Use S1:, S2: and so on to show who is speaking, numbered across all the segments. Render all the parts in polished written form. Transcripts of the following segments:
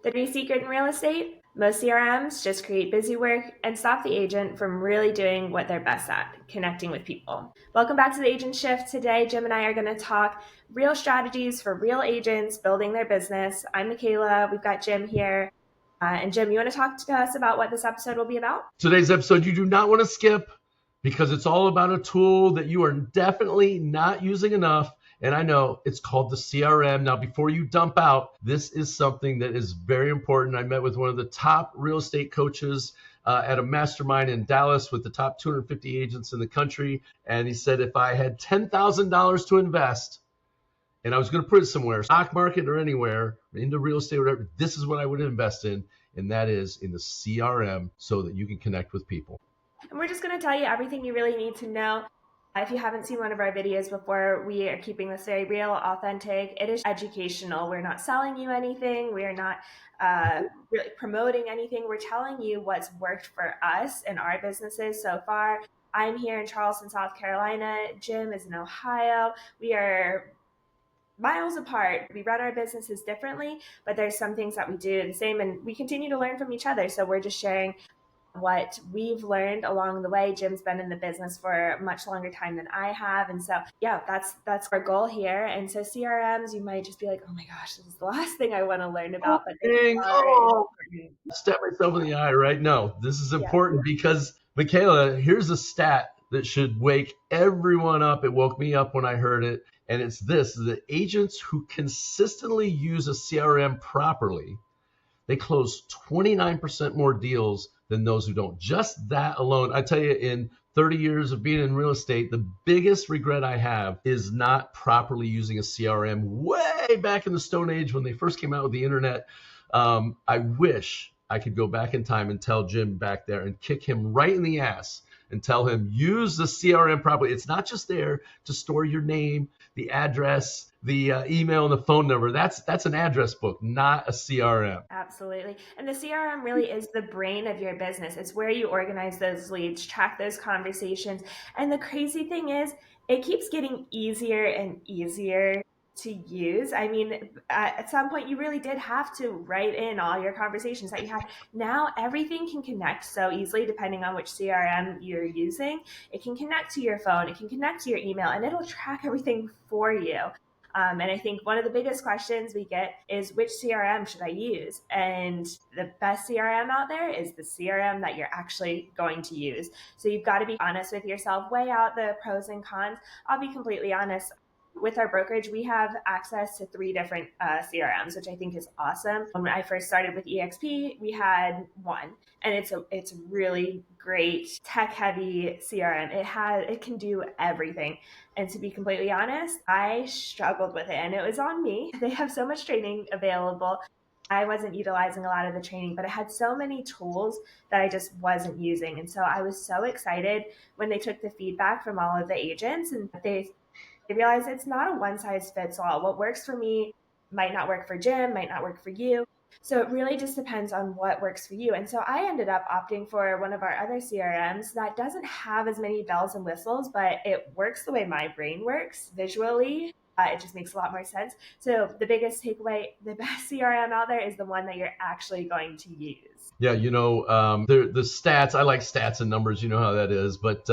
S1: The dirty secret in real estate? Most CRMs just create busy work and stop the agent from really doing what they're best at, connecting with people. Welcome back to the Agent Shift. Today, Jim and I are going to talk real strategies for real agents building their business. I'm Michaela. We've got Jim here. And Jim, you want to talk to us about what this episode will be about?
S2: Today's episode you do not want to skip because it's all about a tool that you are definitely not using enough. And I know it's called the CRM. Now, before you dump out, this is something that is very important. I met with one of the top real estate coaches at a mastermind in Dallas with the top 250 agents in the country. And he said, if I had $10,000 to invest and I was going to put it somewhere, stock market or anywhere, into real estate or whatever, this is what I would invest in. And that is in the CRM so that you can connect with people.
S1: And we're just going to tell you everything you really need to know. If you haven't seen one of our videos before, we are keeping this very real, authentic. It is educational. We're not selling you anything. We are not really promoting anything. We're telling you what's worked for us and our businesses so far. I'm here in Charleston, South Carolina. Jim is in Ohio. We are miles apart. We run our businesses differently, but there's some things that we do the same, and we continue to learn from each other. So we're just sharing what we've learned along the way. Jim's been in the business for a much longer time than I have. And so, yeah, that's our goal here. And so CRMs, you might just be like, oh my gosh, this is the last thing I want to learn about. But
S2: step myself in the eye, right? No, this is important because, Michaela, here's a stat that should wake everyone up. It woke me up when I heard it. And it's this: the agents who consistently use a CRM properly, they close 29% more deals than those who don't. Just that alone. I tell you, in 30 years of being in real estate, the biggest regret I have is not properly using a CRM way back in the Stone Age when they first came out with the internet. I wish I could go back in time and tell Jim back there and kick him right in the ass and tell him, use the CRM properly. It's not just there to store your name, the address, the email, and the phone number. That's an address book, not a CRM.
S1: Absolutely. And the CRM really is the brain of your business. It's where you organize those leads, track those conversations. And the crazy thing is, it keeps getting easier and easier to use. I mean, at some point you really did have to write in all your conversations that you had. Now everything can connect so easily depending on which CRM you're using. It can connect to your phone, it can connect to your email, and it'll track everything for you. And I think one of the biggest questions we get is, which CRM should I use? And the best CRM out there is the CRM that you're actually going to use. So you've got to be honest with yourself, weigh out the pros and cons. I'll be completely honest. With our brokerage, we have access to 3 different CRMs, which I think is awesome. When I first started with EXP, we had one, and it's a really great tech-heavy CRM. It can do everything. And to be completely honest, I struggled with it, and it was on me. They have so much training available. I wasn't utilizing a lot of the training, but it had so many tools that I just wasn't using. And so I was so excited when they took the feedback from all of the agents, and they realize it's not a one-size-fits-all. What works for me might not work for Jim, might not work for you. So it really just depends on what works for you. And so I ended up opting for one of our other CRMs that doesn't have as many bells and whistles, but it works the way my brain works visually. It just makes a lot more sense. So the biggest takeaway, the best CRM out there is the one that you're actually going to use.
S2: Yeah, the stats, I like stats and numbers, you know how that is, but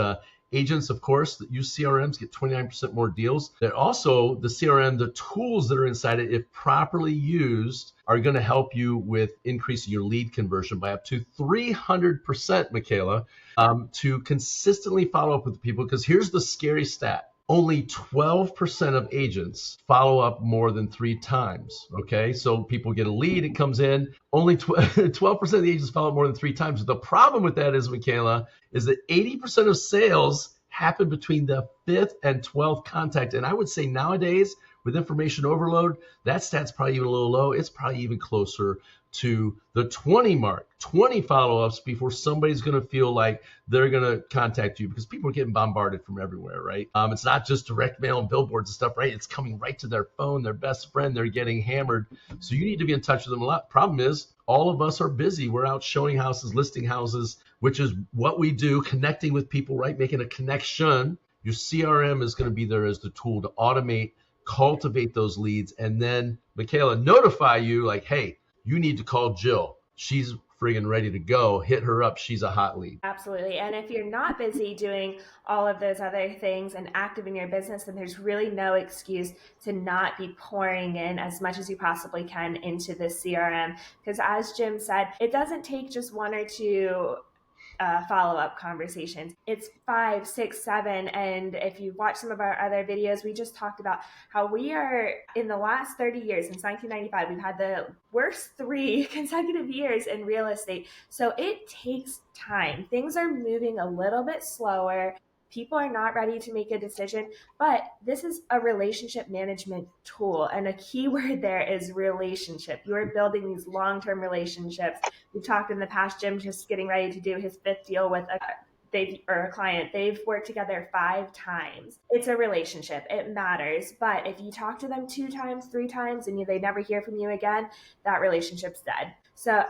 S2: agents, of course, that use CRMs get 29% more deals. They're also, the CRM, the tools that are inside it, if properly used, are going to help you with increasing your lead conversion by up to 300%, Michaela, to consistently follow up with people. Because here's the scary stat. Only 12% of agents follow up more than 3 times, okay? So people get a lead, it comes in. Only 12% of the agents follow up more than 3 times. The problem with that is, Michaela, is that 80% of sales happen between the 5th and 12th contact. And I would say nowadays, with information overload, that stat's probably even a little low. It's probably even closer to the 20 mark, 20 follow-ups before somebody's going to feel like they're going to contact you, because people are getting bombarded from everywhere, right? It's not just direct mail and billboards and stuff, right? It's coming right to their phone, their best friend. They're getting hammered. So you need to be in touch with them a lot. Problem is, all of us are busy. We're out showing houses, listing houses, which is what we do, connecting with people, right? Making a connection. Your CRM is going to be there as the tool to automate, cultivate those leads, and then, Michaela, notify you like, hey, you need to call Jill. She's friggin' ready to go. Hit her up. She's a hot lead.
S1: Absolutely. And if you're not busy doing all of those other things and active in your business, then there's really no excuse to not be pouring in as much as you possibly can into the CRM. Because as Jim said, it doesn't take just one or two follow-up conversations. It's 5, 6, 7. And if you watch some of our other videos, we just talked about how we are in the last 30 years, since 1995, we've had the worst 3 consecutive years in real estate. So it takes time. Things are moving a little bit slower. People are not ready to make a decision, but this is a relationship management tool. And a key word there is relationship. You are building these long-term relationships. We've talked in the past, Jim just getting ready to do his 5th deal with a client. They've worked together 5 times. It's a relationship. It matters. But if you talk to them 2 times, 3 times, and they never hear from you again, that relationship's dead. So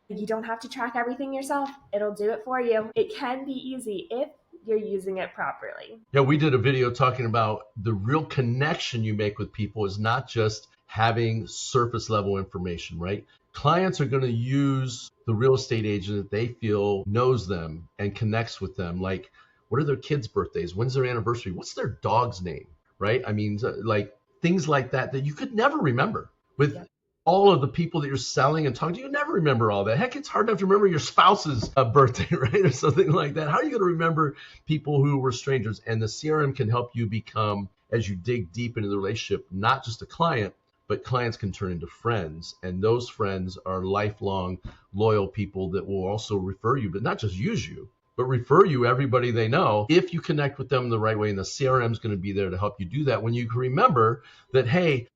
S1: you don't have to track everything yourself. It'll do it for you. It can be easy if you're using it properly.
S2: Yeah, we did a video talking about the real connection you make with people is not just having surface level information, right? Clients are going to use the real estate agent that they feel knows them and connects with them. Like, what are their kids' birthdays? When's their anniversary? What's their dog's name, right? I mean, like things like that you could never remember. With all of the people that you're selling and talking to, you never remember all that. Heck, it's hard enough to remember your spouse's birthday, right? Or something like that. How are you going to remember people who were strangers? And the CRM can help you become, as you dig deep into the relationship, not just a client, but clients can turn into friends. And those friends are lifelong, loyal people that will also refer you, but not just use you, but refer you everybody they know if you connect with them the right way. And the CRM is going to be there to help you do that when you can remember that, hey,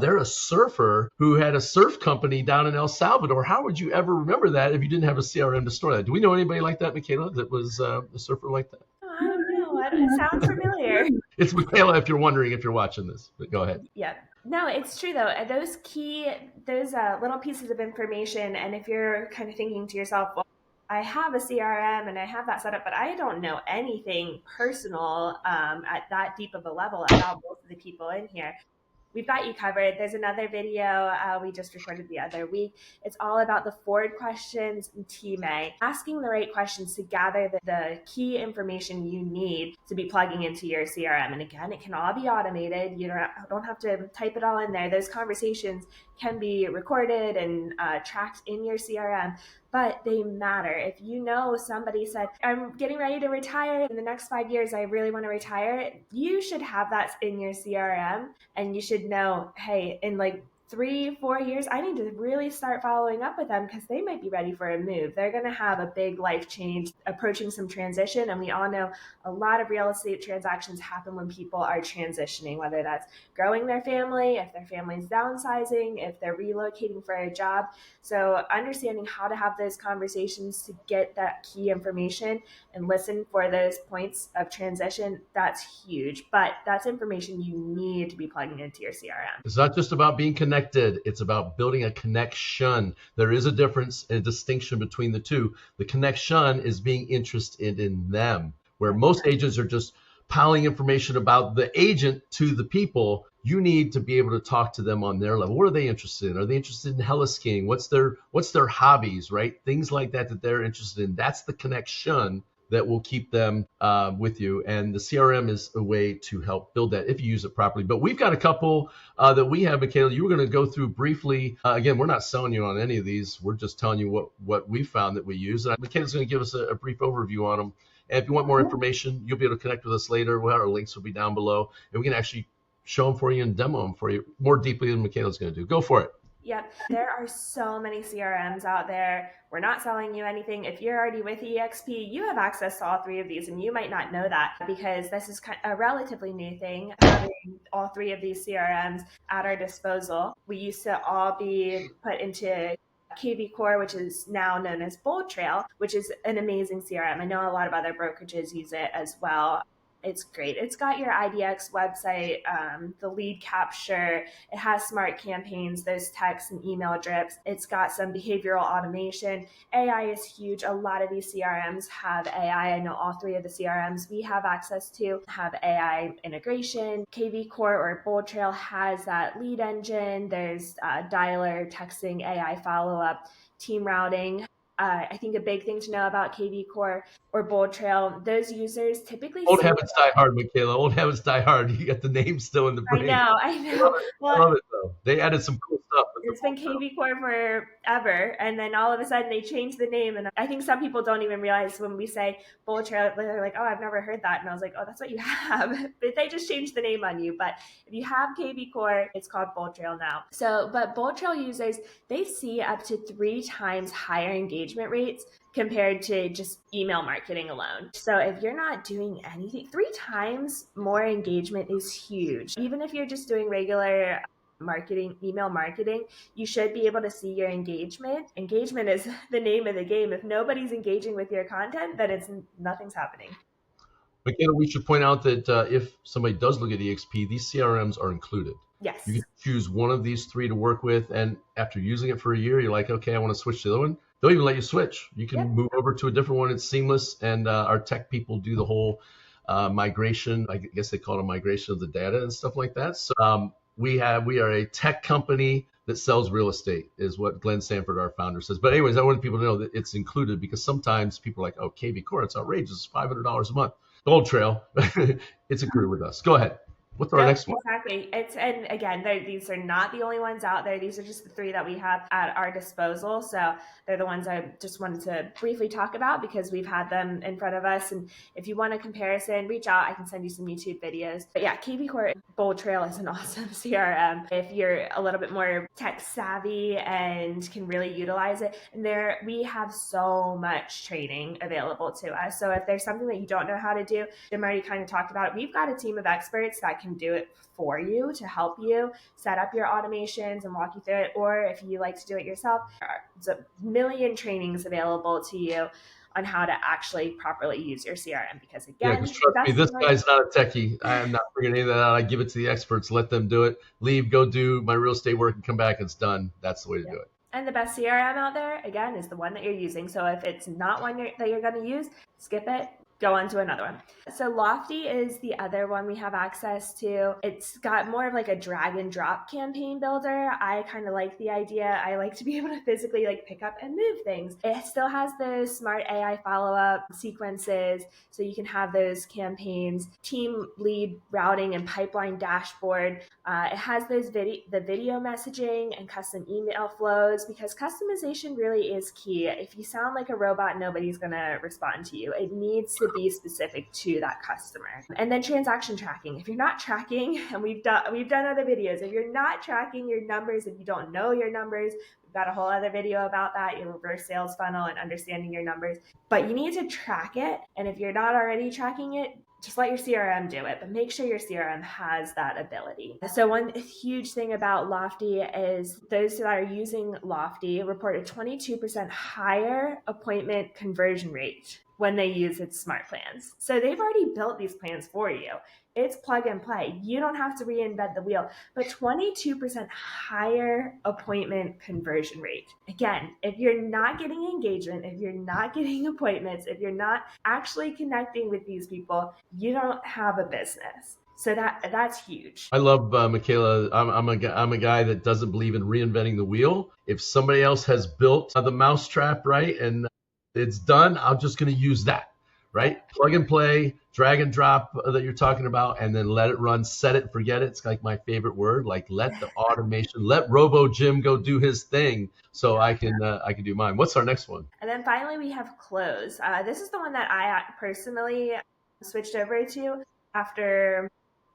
S2: they're a surfer who had a surf company down in El Salvador. How would you ever remember that if you didn't have a CRM to store that? Do we know anybody like that, Michaela, that was a surfer like that?
S1: Oh, I don't know. It sounds familiar.
S2: It's Michaela if you're wondering if you're watching this, but go ahead.
S1: Yeah. No, it's true though. Those little pieces of information, and if you're kind of thinking to yourself, well, I have a CRM and I have that set up, but I don't know anything personal at that deep of a level about both of the people in here. We've got you covered. There's another video we just recorded the other week. It's all about the Ford questions and TMA, asking the right questions to gather the key information you need to be plugging into your CRM. And again, it can all be automated. You don't have to type it all in there. Those conversations can be recorded and tracked in your CRM, but they matter. If you know somebody said, I'm getting ready to retire in the next 5 years, I really want to retire, you should have that in your CRM, and you should know, hey, in like 3, 4 years, I need to really start following up with them because they might be ready for a move. They're going to have a big life change, approaching some transition. And we all know a lot of real estate transactions happen when people are transitioning, whether that's growing their family, if their family's downsizing, if they're relocating for a job. So understanding how to have those conversations to get that key information and listen for those points of transition, that's huge. But that's information you need to be plugging into your CRM.
S2: It's not just about being connected. It's about building a connection. There is a difference, a distinction between the two. The connection is being interested in them, where most agents are just piling information about the agent to the people. You need to be able to talk to them on their level. What are they interested in? Are they interested in heliskiing? What's their hobbies, right? Things like that they're interested in. That's the connection that will keep them with you. And the CRM is a way to help build that if you use it properly. But we've got a couple that we have, Michaela. You were going to go through briefly. Again, we're not selling you on any of these. We're just telling you what we found that we use. And Michaela's going to give us a brief overview on them. And if you want more information, you'll be able to connect with us later. Our links will be down below. And we can actually show them for you and demo them for you more deeply than Michaela's going to do. Go for it.
S1: Yep. There are so many CRMs out there. We're not selling you anything. If you're already with EXP, you have access to all 3 of these, and you might not know that because this is a relatively new thing, having all 3 of these CRMs at our disposal. We used to all be put into KV Core, which is now known as Bold Trail, which is an amazing CRM. I know a lot of other brokerages use it as well. It's great. It's got your IDX website, the lead capture. It has smart campaigns, those text and email drips. It's got some behavioral automation. AI is huge. A lot of these CRMs have AI. I know all three of the CRMs we have access to have AI integration. KV Core or Bold Trail has that lead engine. There's dialer, texting, AI follow-up, team routing. I think a big thing to know about KV Core or Bold Trail, those users typically
S2: Old
S1: see.
S2: habits die hard, Michaela. Old habits die hard. You got the name still in the
S1: I
S2: brain.
S1: know, I
S2: I love
S1: know.
S2: it. I
S1: Well,
S2: love it though. They added some cool stuff with the
S1: it's been
S2: Bold Trail.
S1: KV Core forever, and then all of a sudden they changed the name. And I think some people don't even realize when we say Bold Trail, they're like, "Oh, I've never heard that." And I was like, "Oh, that's what you have." But they just changed the name on you. But if you have KV Core, it's called Bold Trail now. So, but Bold Trail users, they see up to 3 times higher engagement rates compared to just email marketing alone. So if you're not doing anything, 3 times more engagement is huge. Even if you're just doing regular marketing, email marketing, you should be able to see your engagement. Engagement is the name of the game. If nobody's engaging with your content, then nothing's happening.
S2: Michaela, we should point out that if somebody does look at EXP, these CRMs are included. You
S1: Yes.
S2: can choose one of these three to work with, and after using it for a year, you're like, okay, I want to switch to the other one. They'll even let you switch. You can
S1: Yep.
S2: move over to a different one. It's seamless, and our tech people do the whole migration. I guess they call it a migration of the data and stuff like that. So we are a tech company that sells real estate, is what Glenn Sanford, our founder, says. But anyways, I want people to know that it's included because sometimes people are like, oh, KV Core, it's outrageous, $500 a month. Gold Trail, it's included with us. Go ahead. What's our
S1: Yep,
S2: next one?
S1: exactly. And again, these are not the only ones out there. These are just the 3 that we have at our disposal. So they're the ones I just wanted to briefly talk about because we've had them in front of us. And if you want a comparison, reach out. I can send you some YouTube videos. But yeah, KV Core Bold Trail is an awesome CRM if you're a little bit more tech savvy and can really utilize it. And we have so much training available to us. So if there's something that you don't know how to do, Jim already kind of talked about it. We've got a team of experts that can do it for you to help you set up your automations and walk you through it. Or if you like to do it yourself, there's a million trainings available to you on how to actually properly use your CRM. Because
S2: Yeah,
S1: again,
S2: because
S1: the
S2: trust me,
S1: best
S2: this
S1: thing
S2: guy's not a techie. I am not figuring any of that out. I give it to the experts, let them do it. Leave, go do my real estate work, and come back. It's done. That's the way to do it.
S1: and the best CRM out there, again, is the one that you're using. So if it's not one that you're going to use, skip it, go on to another one. So Lofty is the other one we have access to. It's got more of like a drag and drop campaign builder. I kind of like the idea. I like to be able to physically like pick up and move things. It still has those smart AI follow-up sequences, so you can have those campaigns, team lead routing and pipeline dashboard. It has those the video messaging and custom email flows because customization really is key. If you sound like a robot, nobody's going to respond to you. It needs to be specific to that customer. And then transaction tracking. If you're not tracking, and we've done other videos, if you're not tracking your numbers, if you don't know your numbers, we've got a whole other video about that, your reverse sales funnel and understanding your numbers. But you need to track it. And if you're not already tracking it, just let your CRM do it, but make sure your CRM has that ability. So one huge thing about Lofty is those that are using Lofty report a 22% higher appointment conversion rate when they use its smart plans. So they've already built these plans for you. It's plug and play. You don't have to reinvent the wheel, but 22% higher appointment conversion rate. Again, if you're not getting engagement, if you're not getting appointments, if you're not actually connecting with these people, you don't have a business. So that's huge.
S2: I love Michaela. I'm a guy that doesn't believe in reinventing the wheel. If somebody else has built the mousetrap right and it's done, I'm just going to use that. Right? Plug and play, drag and drop that you're talking about, and then let it run. Set it, forget it. It's like my favorite word. Like let the automation, let Robo Jim go do his thing, so I can do mine. What's our next one?
S1: And then finally we have Close. This is the one that I personally switched over to after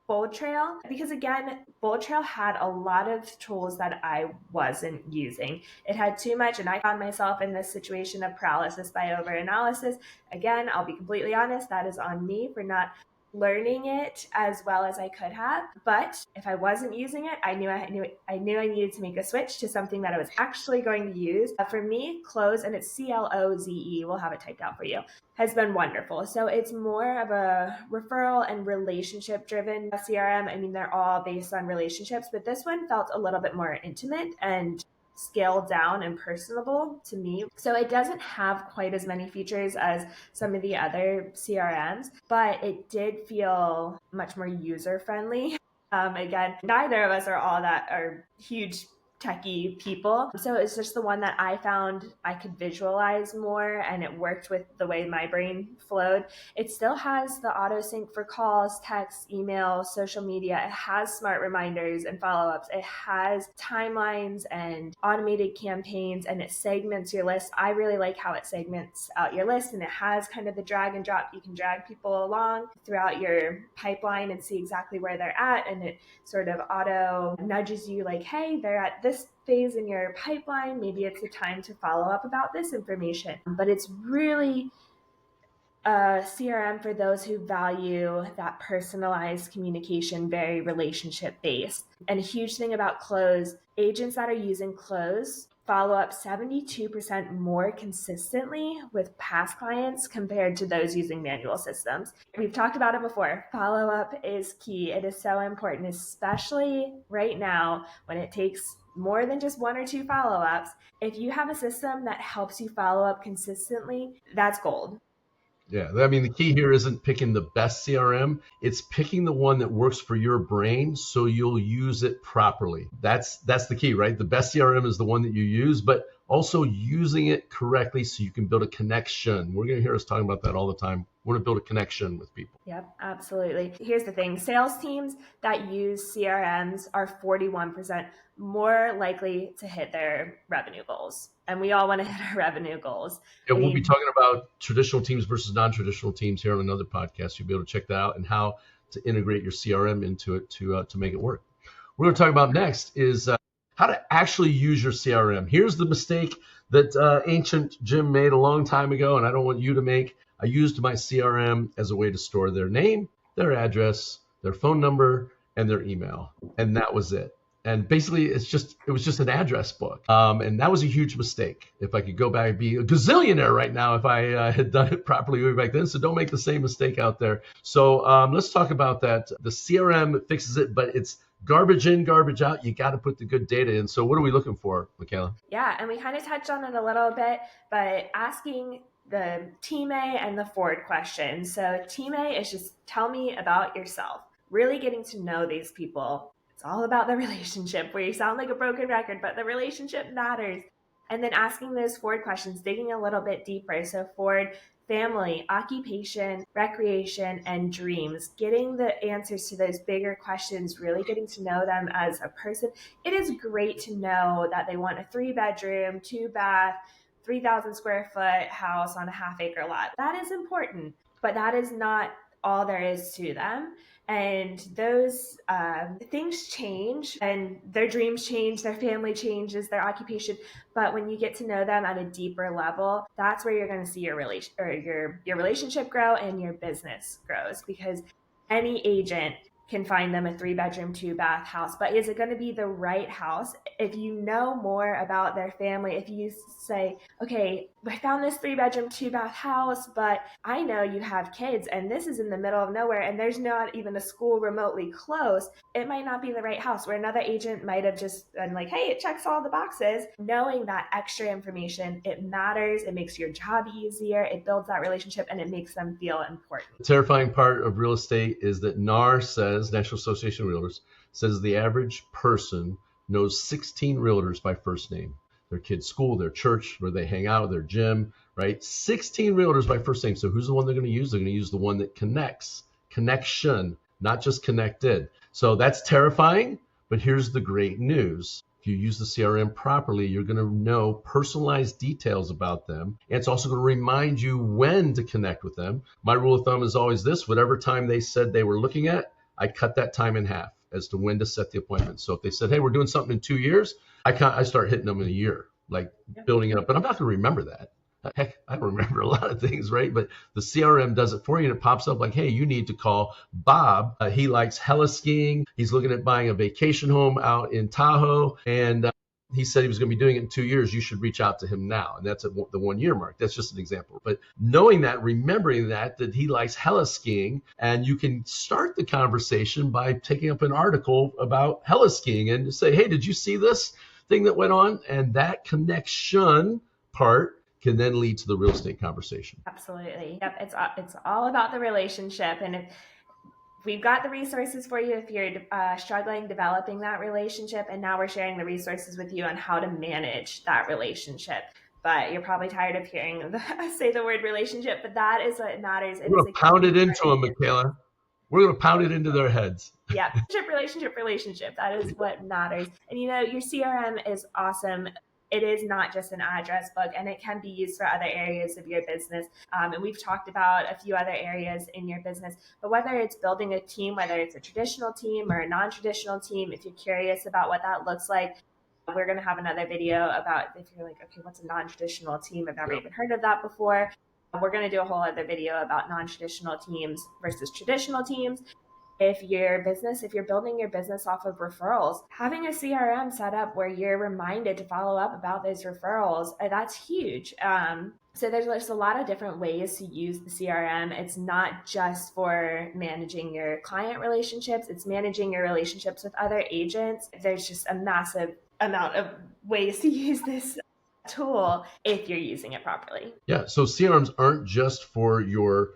S1: Bold Trail, because again, Bold Trail had a lot of tools that I wasn't using. It had too much, and I found myself in this situation of paralysis by overanalysis. Again, I'll be completely honest, that is on me for not learning it as well as I could have. But if I wasn't using it, I needed to make a switch to something that I was actually going to use. For me, Close, and it's CLOZE, we'll have it typed out for you, has been wonderful. So it's more of a referral and relationship driven CRM. I mean, they're all based on relationships, but this one felt a little bit more intimate and scaled down and personable to me. So it doesn't have quite as many features as some of the other CRMs, but it did feel much more user friendly. Again, neither of us are all that are huge techie people. So it's just the one that I found I could visualize more, and it worked with the way my brain flowed. It still has the auto sync for calls, texts, email, social media. It has smart reminders and follow-ups. It has timelines and automated campaigns, and it segments your list. I really like how it segments out your list, and it has kind of the drag and drop. You can drag people along throughout your pipeline and see exactly where they're at, and it sort of auto nudges you like, hey, they're at this phase in your pipeline. Maybe it's the time to follow up about this information. But it's really a CRM for those who value that personalized communication, very relationship based. And a huge thing about Close, agents that are using Close follow up 72% more consistently with past clients compared to those using manual systems. We've talked about it before. Follow up is key. It is so important, especially right now when it takes more than just one or two follow ups. If you have a system that helps you follow up consistently, that's gold.
S2: Yeah, I mean, the key here isn't picking the best CRM. It's picking the one that works for your brain so you'll use it properly. That's the key, right? The best CRM is the one that you use, but also using it correctly so you can build a connection. We're going to hear us talking about that all the time. We want to build a connection with people.
S1: Yep, absolutely. Here's the thing. Sales teams that use CRMs are 41% more likely to hit their revenue goals. And we all want to hit our revenue goals.
S2: Yeah, we'll be talking about traditional teams versus non-traditional teams here on another podcast. You'll be able to check that out and how to integrate your CRM into it to make it work. We're going to talk about next is how to actually use your CRM. Here's the mistake that ancient Jim made a long time ago, and I don't want you to make. I used my CRM as a way to store their name, their address, their phone number, and their email, and that was it. And basically, it was just an address book. And that was a huge mistake. If I could go back, I'd be a gazillionaire right now if I had done it properly way back then. So don't make the same mistake out there. So let's talk about that. The CRM fixes it, but it's garbage in, garbage out. You got to put the good data in. So what are we looking for, Michaela?
S1: Yeah, and we kind of touched on it a little bit, but asking the team A and the forward question. So team A is just tell me about yourself. Really getting to know these people. It's all about the relationship, where you sound like a broken record, but the relationship matters. And then asking those forward questions, digging a little bit deeper. So forward, family, occupation, recreation, and dreams, getting the answers to those bigger questions, really getting to know them as a person. It is great to know that they want a 3-bedroom, 2-bath, 3,000 square foot house on a half-acre lot. That is important, but that is not all there is to them. And those things change, and their dreams change, their family changes, their occupation. But when you get to know them at a deeper level, that's where you're going to see your relationship grow and your business grows, because any agent can find them a 3-bedroom, 2-bath house. But is it going to be the right house? If you know more about their family, if you say, okay, I found this 3-bedroom, 2-bath house, but I know you have kids and this is in the middle of nowhere and there's not even a school remotely close, it might not be the right house. Where another agent might have just been like, hey, it checks all the boxes. Knowing that extra information, it matters. It makes your job easier. It builds that relationship and it makes them feel important.
S2: The terrifying part of real estate is that NAR says, National Association of Realtors, says the average person knows 16 realtors by first name. Their kid's school, their church, where they hang out, their gym, right? 16 realtors by first name. So who's the one they're going to use? They're going to use the one that connects. Connection, not just connected. So that's terrifying, but here's the great news. If you use the CRM properly, you're going to know personalized details about them. And it's also going to remind you when to connect with them. My rule of thumb is always this: whatever time they said they were looking at, I cut that time in half as to when to set the appointment. So if they said, hey, we're doing something in 2 years, I start hitting them in a year, like building it up. But I'm not going to remember that. Heck, I don't remember a lot of things, right? But the CRM does it for you, and it pops up like, hey, you need to call Bob. He likes heli skiing. He's looking at buying a vacation home out in Tahoe, and he said he was going to be doing it in 2 years. You should reach out to him now. And that's at the 1 year mark. That's just an example. But knowing that, remembering that he likes heli skiing, and you can start the conversation by taking up an article about heli skiing and say, hey, did you see this thing that went on? And that connection part can then lead to the real estate conversation.
S1: Absolutely. Yep. It's all about the relationship. And if we've got the resources for you if you're struggling developing that relationship, and now we're sharing the resources with you on how to manage that relationship. But you're probably tired of hearing say the word relationship, but that is what matters. It
S2: We're
S1: is
S2: going
S1: a
S2: to pound
S1: key
S2: it into
S1: part.
S2: them, Michaela. We're going to pound it into their heads.
S1: Yeah, relationship. That is what matters. And your CRM is awesome. It is not just an address book, and it can be used for other areas of your business. And we've talked about a few other areas in your business, but whether it's building a team, whether it's a traditional team or a non-traditional team, if you're curious about what that looks like, we're going to have another video about if you're like, okay, what's a non-traditional team? I've never even heard of that before. We're going to do a whole other video about non-traditional teams versus traditional teams. If you're building your business off of referrals, having a CRM set up where you're reminded to follow up about those referrals, that's huge. So there's a lot of different ways to use the CRM. It's not just for managing your client relationships, it's managing your relationships with other agents. There's just a massive amount of ways to use this tool if you're using it properly.
S2: Yeah. So CRMs aren't just for your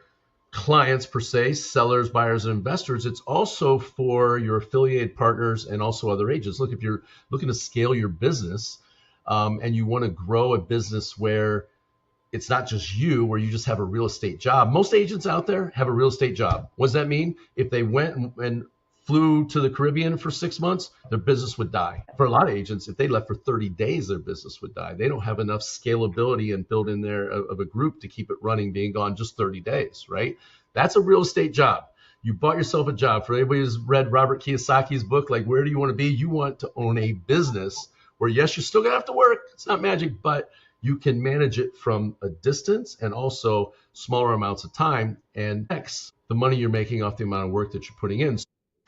S2: clients per se, sellers, buyers, and investors. It's also for your affiliated partners and also other agents. Look, if you're looking to scale your business and you want to grow a business where it's not just you, where you just have a real estate job. Most agents out there have a real estate job. What does that mean? If they went and flew to the Caribbean for 6 months, their business would die. For a lot of agents, if they left for 30 days, their business would die. They don't have enough scalability and build in there of a group to keep it running, being gone just 30 days, right? That's a real estate job. You bought yourself a job. For anybody who's read Robert Kiyosaki's book, like, where do you want to be? You want to own a business where, yes, you're still going to have to work. It's not magic, but you can manage it from a distance and also smaller amounts of time, and X the money you're making off the amount of work that you're putting in.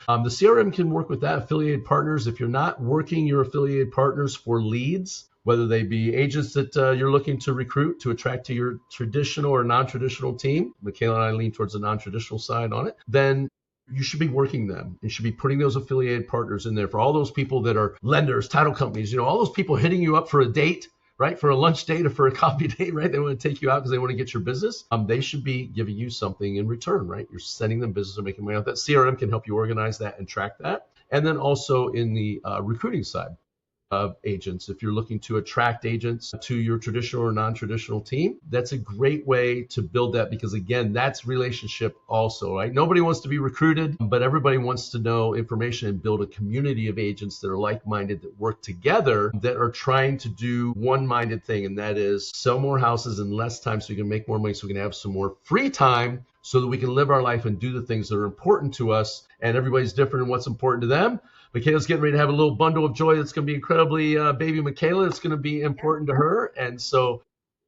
S2: The CRM can work with that. Affiliated partners, if you're not working your affiliated partners for leads, whether they be agents that you're looking to recruit to attract to your traditional or non-traditional team, Michaela and I lean towards the non-traditional side on it, then you should be working them. You should be putting those affiliated partners in there for all those people that are lenders, title companies, all those people hitting you up for a date, right? For a lunch date or for a coffee date, right? They want to take you out because they want to get your business. They should be giving you something in return, right? You're sending them business or making money off that. CRM can help you organize that and track that. And then also in the recruiting side of agents, if you're looking to attract agents to your traditional or non-traditional team, that's a great way to build that, because again, that's relationship also, right? Nobody wants to be recruited, but everybody wants to know information and build a community of agents that are like-minded, that work together, that are trying to do one-minded thing, and that is sell more houses in less time so we can make more money, so we can have some more free time so that we can live our life and do the things that are important to us. And everybody's different in what's important to them. Michaela's getting ready to have a little bundle of joy that's going to be incredibly baby Michaela. It's going to be important to her. And so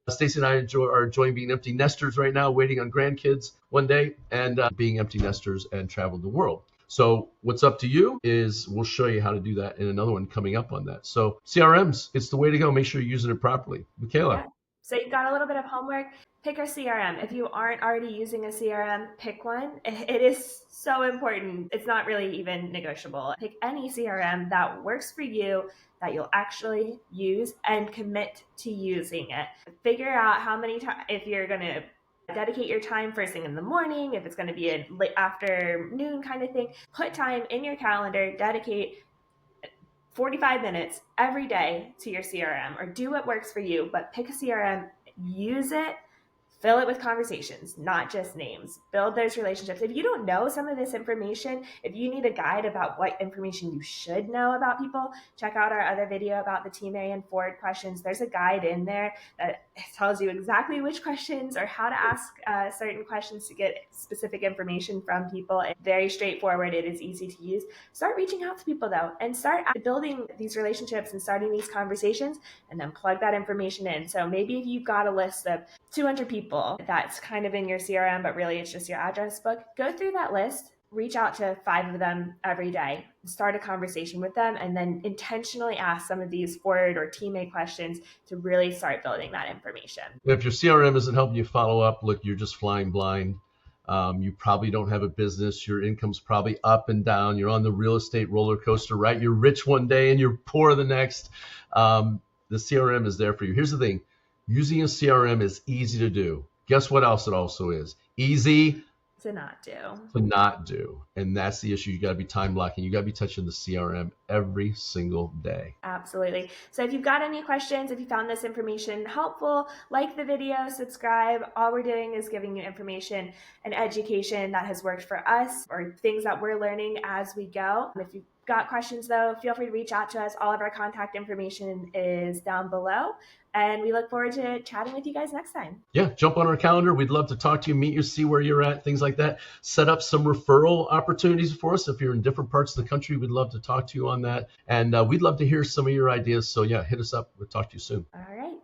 S2: Stacy and I are enjoying being empty nesters right now, waiting on grandkids one day, and being empty nesters and traveling the world. So what's up to you is we'll show you how to do that in another one coming up on that. So CRMs, it's the way to go. Make sure you're using it properly. Michaela.
S1: Yeah. So you've got a little bit of homework. Pick a CRM. If you aren't already using a CRM, pick one. It is so important. It's not really even negotiable. Pick any CRM that works for you, that you'll actually use, and commit to using it. Figure out how many times, if you're going to dedicate your time first thing in the morning, if it's going to be a late afternoon kind of thing, put time in your calendar, dedicate 45 minutes every day to your CRM, or do what works for you, but pick a CRM, use it, fill it with conversations, not just names. Build those relationships. If you don't know some of this information, if you need a guide about what information you should know about people, check out our other video about the Team A and Forward questions. There's a guide in there that It tells you exactly which questions or how to ask certain questions to get specific information from people. It's very straightforward. It is easy to use. Start reaching out to people though, and start building these relationships and starting these conversations, and then plug that information in. So maybe if you've got a list of 200 people that's kind of in your CRM, but really it's just your address book, go through that list, reach out to 5 of them every day, start a conversation with them, and then intentionally ask some of these forward or teammate questions to really start building that information.
S2: If your CRM isn't helping you follow up, look, you're just flying blind. You probably don't have a business. Your income's probably up and down. You're on the real estate roller coaster, right? You're rich one day and you're poor the next. The CRM is there for you. Here's the thing. Using a CRM is easy to do. Guess what else it also is? Easy
S1: to not do.
S2: To not do. And that's the issue. You got to be time blocking. You got to be touching the CRM every single day.
S1: Absolutely. So if you've got any questions, if you found this information helpful, like the video, subscribe. All we're doing is giving you information and education that has worked for us or things that we're learning as we go. If you've got questions though, feel free to reach out to us. All of our contact information is down below. And we look forward to chatting with you guys next time.
S2: Yeah, jump on our calendar. We'd love to talk to you, meet you, see where you're at, things like that. Set up some referral opportunities for us. If you're in different parts of the country, we'd love to talk to you on that. And we'd love to hear some of your ideas. So yeah, hit us up. We'll talk to you soon.
S1: All right.